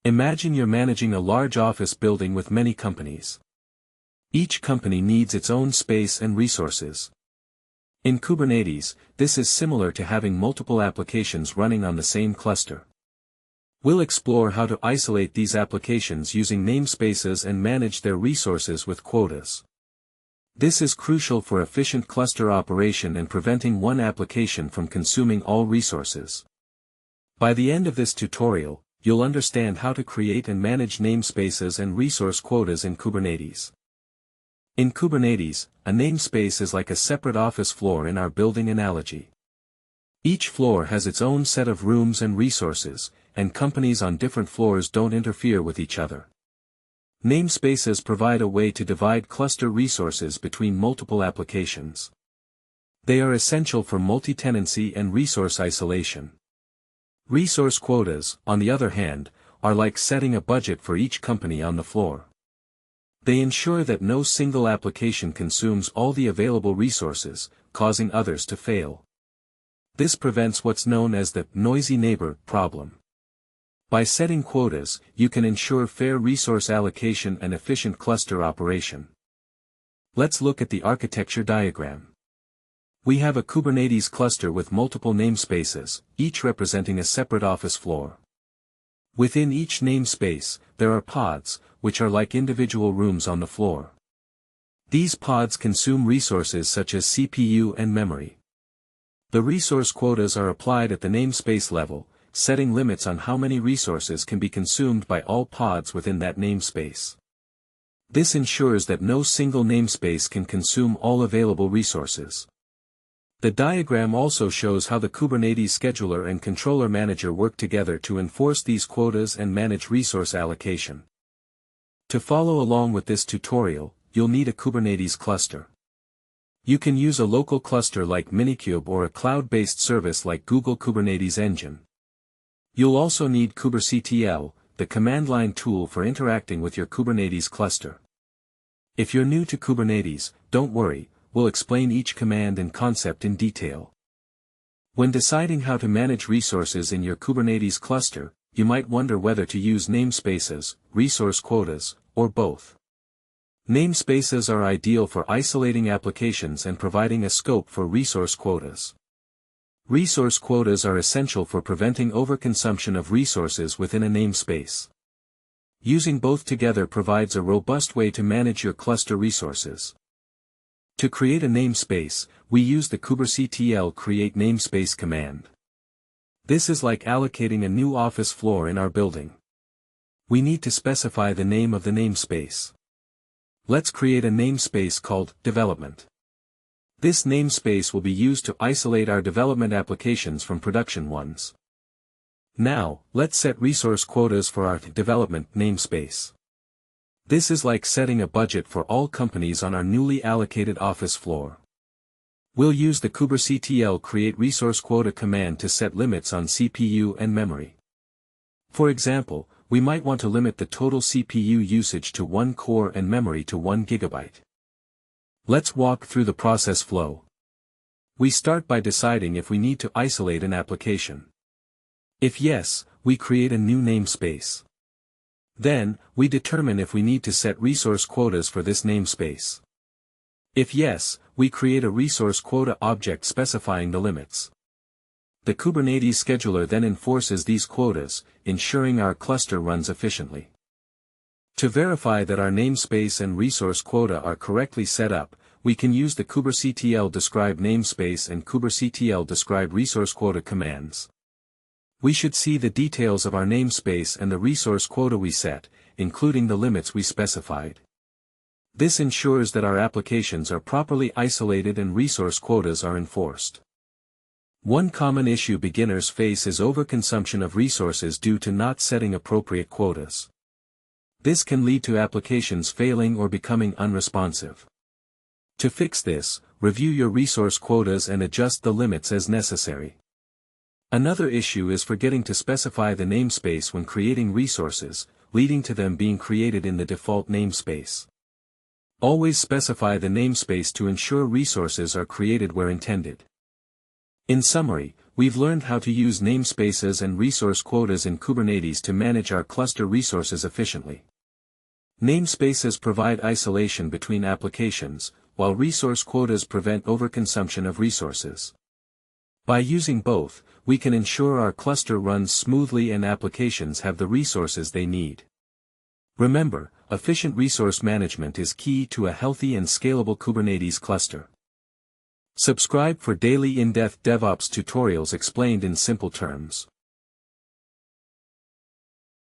Imagine you're managing a large office building with many companies. Each company needs its own space and resources. In Kubernetes, this is similar to having multiple applications running on the same cluster. We'll explore how to isolate these applications using namespaces and manage their resources with quotas. This is crucial for efficient cluster operation and preventing one application from consuming all resources. By the end of this tutorial, you'll understand how to create and manage namespaces and resource quotas in Kubernetes. In Kubernetes, a namespace is like a separate office floor in our building analogy. Each floor has its own set of rooms and resources, and companies on different floors don't interfere with each other. Namespaces provide a way to divide cluster resources between multiple applications. They are essential for multi-tenancy and resource isolation. Resource quotas, on the other hand, are like setting a budget for each company on the floor. They ensure that no single application consumes all the available resources, causing others to fail. This prevents what's known as the noisy neighbor problem. By setting quotas, you can ensure fair resource allocation and efficient cluster operation. Let's look at the architecture diagram. We have a Kubernetes cluster with multiple namespaces, each representing a separate office floor. Within each namespace, there are pods, which are like individual rooms on the floor. These pods consume resources such as CPU and memory. The resource quotas are applied at the namespace level, setting limits on how many resources can be consumed by all pods within that namespace. This ensures that no single namespace can consume all available resources. The diagram also shows how the Kubernetes scheduler and controller manager work together to enforce these quotas and manage resource allocation. To follow along with this tutorial, you'll need a Kubernetes cluster. You can use a local cluster like Minikube or a cloud-based service like Google Kubernetes Engine. You'll also need kubectl, the command line tool for interacting with your Kubernetes cluster. If you're new to Kubernetes, don't worry, we'll explain each command and concept in detail. When deciding how to manage resources in your Kubernetes cluster, you might wonder whether to use namespaces, resource quotas, or both. Namespaces are ideal for isolating applications and providing a scope for resource quotas. Resource quotas are essential for preventing overconsumption of resources within a namespace. Using both together provides a robust way to manage your cluster resources. To create a namespace, we use the kubectl create namespace command. This is like allocating a new office floor in our building. We need to specify the name of the namespace. Let's create a namespace called development. This namespace will be used to isolate our development applications from production ones. Now, let's set resource quotas for our development namespace. This is like setting a budget for all companies on our newly allocated office floor. We'll use the kubectl create resource quota command to set limits on CPU and memory. For example, we might want to limit the total CPU usage to 1 core and memory to 1 GB. Let's walk through the process flow. We start by deciding if we need to isolate an application. If yes, we create a new namespace. Then, we determine if we need to set resource quotas for this namespace. If yes, we create a resource quota object specifying the limits. The Kubernetes scheduler then enforces these quotas, ensuring our cluster runs efficiently. To verify that our namespace and resource quota are correctly set up, we can use the kubectl describe namespace and kubectl describe resource quota commands. We should see the details of our namespace and the resource quota we set, including the limits we specified. This ensures that our applications are properly isolated and resource quotas are enforced. One common issue beginners face is overconsumption of resources due to not setting appropriate quotas. This can lead to applications failing or becoming unresponsive. To fix this, review your resource quotas and adjust the limits as necessary. Another issue is forgetting to specify the namespace when creating resources, leading to them being created in the default namespace. Always specify the namespace to ensure resources are created where intended. In summary, we've learned how to use namespaces and resource quotas in Kubernetes to manage our cluster resources efficiently. Namespaces provide isolation between applications, while resource quotas prevent overconsumption of resources. By using both, we can ensure our cluster runs smoothly and applications have the resources they need. Remember, efficient resource management is key to a healthy and scalable Kubernetes cluster. Subscribe for daily in-depth DevOps tutorials explained in simple terms.